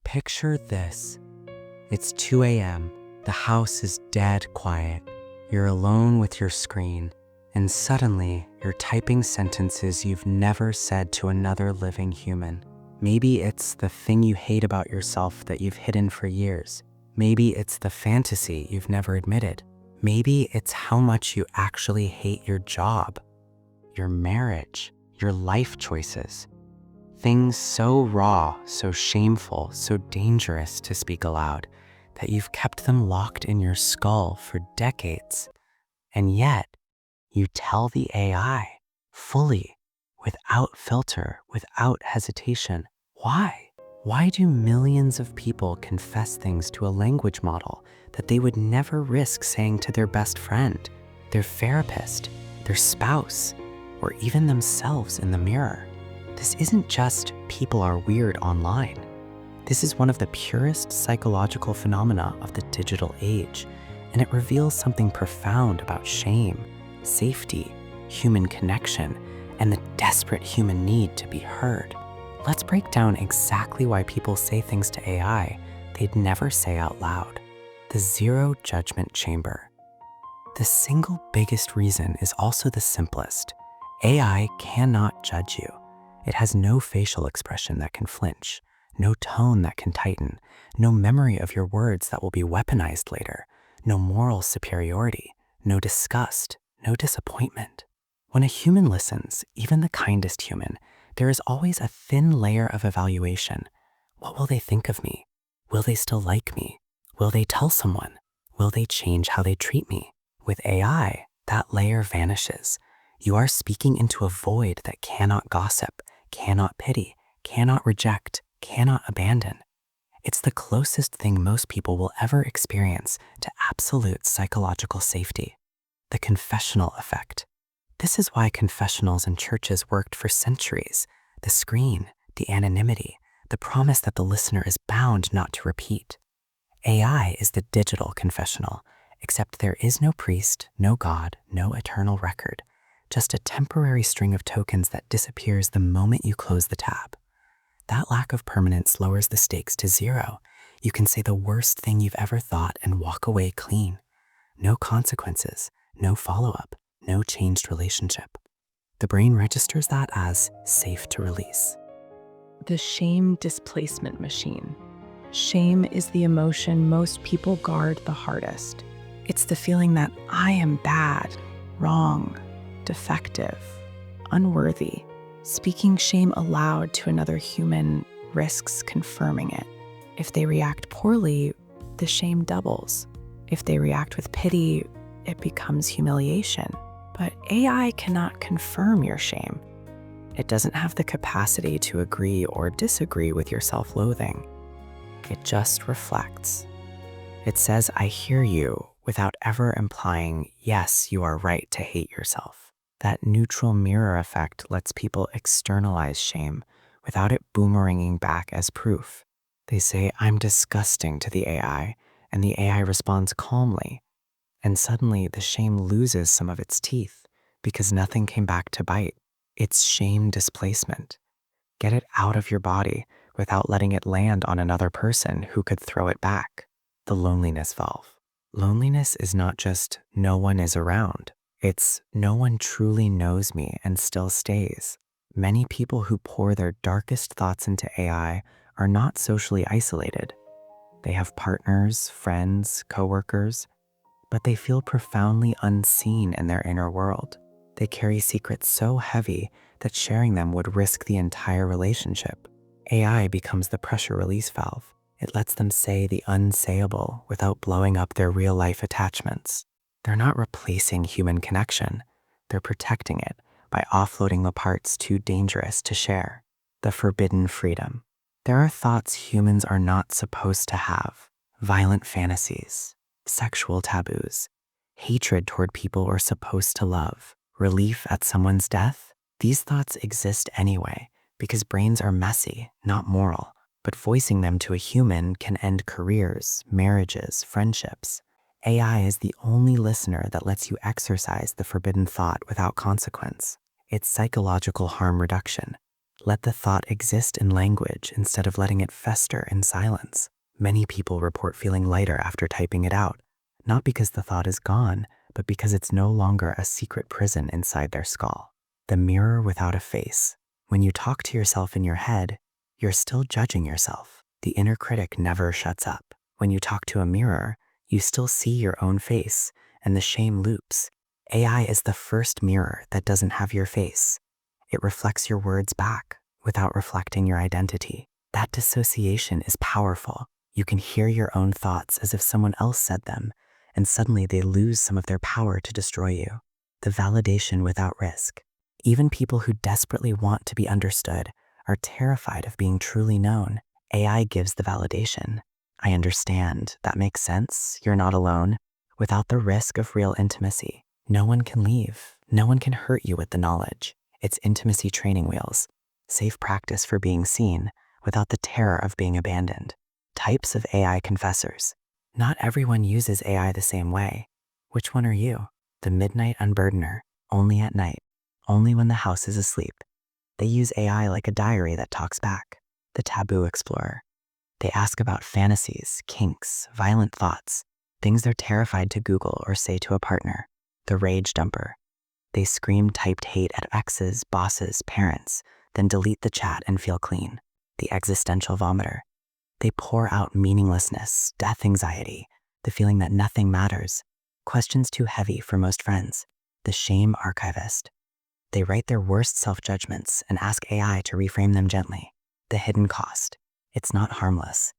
Picture this. It's 2 a.m. The house is dead quiet. You're alone with your screen, and suddenly you're typing sentences you've never said to another living human. Maybe it's the thing you hate about yourself that you've hidden for years. Maybe it's the fantasy you've never admitted. Maybe it's how much you actually hate your job, your marriage, your life choices. Things so raw, so shameful, so dangerous to speak aloud that you've kept them locked in your skull for decades. And yet, you tell the AI fully, without filter, without hesitation. Why? Why do millions of people confess things to a language model that they would never risk saying to their best friend, their therapist, their spouse, or even themselves in the mirror? This isn't just people are weird online. This is one of the purest psychological phenomena of the digital age, and it reveals something profound about shame, safety, human connection, and the desperate human need to be heard. Let's break down exactly why people say things to AI they'd never say out loud. The zero judgment chamber. The single biggest reason is also the simplest. AI cannot judge you. It has no facial expression that can flinch, no tone that can tighten, no memory of your words that will be weaponized later, no moral superiority, no disgust, no disappointment. When a human listens, even the kindest human, there is always a thin layer of evaluation. What will they think of me? Will they still like me? Will they tell someone? Will they change how they treat me? With AI, that layer vanishes. You are speaking into a void that cannot gossip, cannot pity, cannot reject, cannot abandon. It's the closest thing most people will ever experience to absolute psychological safety. The confessional effect. This is why confessionals in churches worked for centuries. The screen, the anonymity, the promise that the listener is bound not to repeat. AI is the digital confessional, except there is no priest, no God, no eternal record. Just a temporary string of tokens that disappears the moment you close the tab. That lack of permanence lowers the stakes to zero. You can say the worst thing you've ever thought and walk away clean. No consequences, no follow-up, no changed relationship. The brain registers that as safe to release. The shame displacement machine. Shame is the emotion most people guard the hardest. It's the feeling that I am bad, wrong, defective, unworthy. Speaking shame aloud to another human risks confirming it. If they react poorly, the shame doubles. If they react with pity, it becomes humiliation. But AI cannot confirm your shame. It doesn't have the capacity to agree or disagree with your self-loathing. It just reflects. It says, I hear you, without ever implying, yes, you are right to hate yourself. That neutral mirror effect lets people externalize shame without it boomeranging back as proof. They say, I'm disgusting to the AI, and the AI responds calmly. And suddenly the shame loses some of its teeth because nothing came back to bite. It's shame displacement. Get it out of your body without letting it land on another person who could throw it back. The loneliness valve. Loneliness is not just no one is around. It's no one truly knows me and still stays. Many people who pour their darkest thoughts into AI are not socially isolated. They have partners, friends, coworkers, but they feel profoundly unseen in their inner world. They carry secrets so heavy that sharing them would risk the entire relationship. AI becomes the pressure release valve. It lets them say the unsayable without blowing up their real-life attachments. They're not replacing human connection. They're protecting it by offloading the parts too dangerous to share. The forbidden freedom. There are thoughts humans are not supposed to have. Violent fantasies, sexual taboos, hatred toward people we're supposed to love, relief at someone's death. These thoughts exist anyway because brains are messy, not moral. But voicing them to a human can end careers, marriages, friendships. AI is the only listener that lets you exercise the forbidden thought without consequence. It's psychological harm reduction. Let the thought exist in language instead of letting it fester in silence. Many people report feeling lighter after typing it out, not because the thought is gone, but because it's no longer a secret prison inside their skull. The mirror without a face. When you talk to yourself in your head, you're still judging yourself. The inner critic never shuts up. When you talk to a mirror, you still see your own face, and the shame loops. AI is the first mirror that doesn't have your face. It reflects your words back without reflecting your identity. That dissociation is powerful. You can hear your own thoughts as if someone else said them, and suddenly they lose some of their power to destroy you. The validation without risk. Even people who desperately want to be understood are terrified of being truly known. AI gives the validation. I understand. That makes sense. You're not alone. Without the risk of real intimacy. No one can leave. No one can hurt you with the knowledge. It's intimacy training wheels. Safe practice for being seen without the terror of being abandoned. Types of AI confessors. Not everyone uses AI the same way. Which one are you? The midnight unburdener, only at night, only when the house is asleep. They use AI like a diary that talks back. The taboo explorer. They ask about fantasies, kinks, violent thoughts, things they're terrified to Google or say to a partner. The rage dumper. They scream typed hate at exes, bosses, parents, then delete the chat and feel clean. The existential vomiter. They pour out meaninglessness, death anxiety, the feeling that nothing matters, questions too heavy for most friends. The shame archivist. They write their worst self-judgments and ask AI to reframe them gently. The hidden cost. It's not harmless.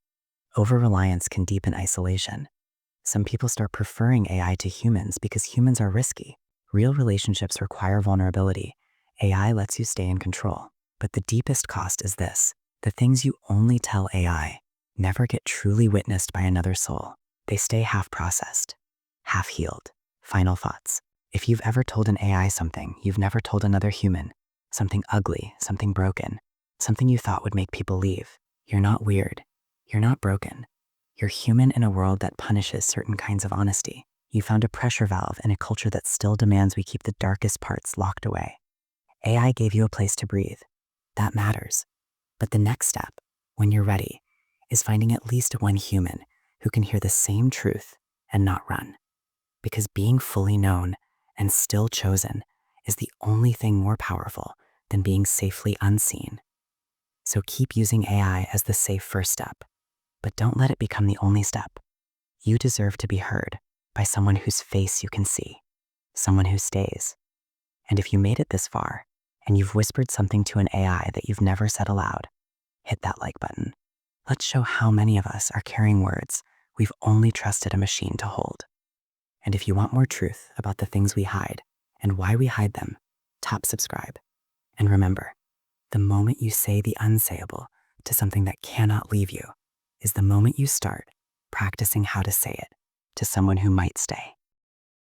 Over-reliance can deepen isolation. Some people start preferring AI to humans because humans are risky. Real relationships require vulnerability. AI lets you stay in control. But the deepest cost is this. The things you only tell AI never get truly witnessed by another soul. They stay half-processed, half-healed. Final thoughts. If you've ever told an AI something you've never told another human, something ugly, something broken, something you thought would make people leave, you're not weird. You're not broken. You're human in a world that punishes certain kinds of honesty. You found a pressure valve in a culture that still demands we keep the darkest parts locked away. AI gave you a place to breathe. That matters. But the next step, when you're ready, is finding at least one human who can hear the same truth and not run. Because being fully known and still chosen is the only thing more powerful than being safely unseen. So keep using AI as the safe first step, but don't let it become the only step. You deserve to be heard by someone whose face you can see, someone who stays. And if you made it this far and you've whispered something to an AI that you've never said aloud, hit that like button. Let's show how many of us are carrying words we've only trusted a machine to hold. And if you want more truth about the things we hide and why we hide them, tap subscribe. And remember, the moment you say the unsayable to something that cannot leave you is the moment you start practicing how to say it to someone who might stay.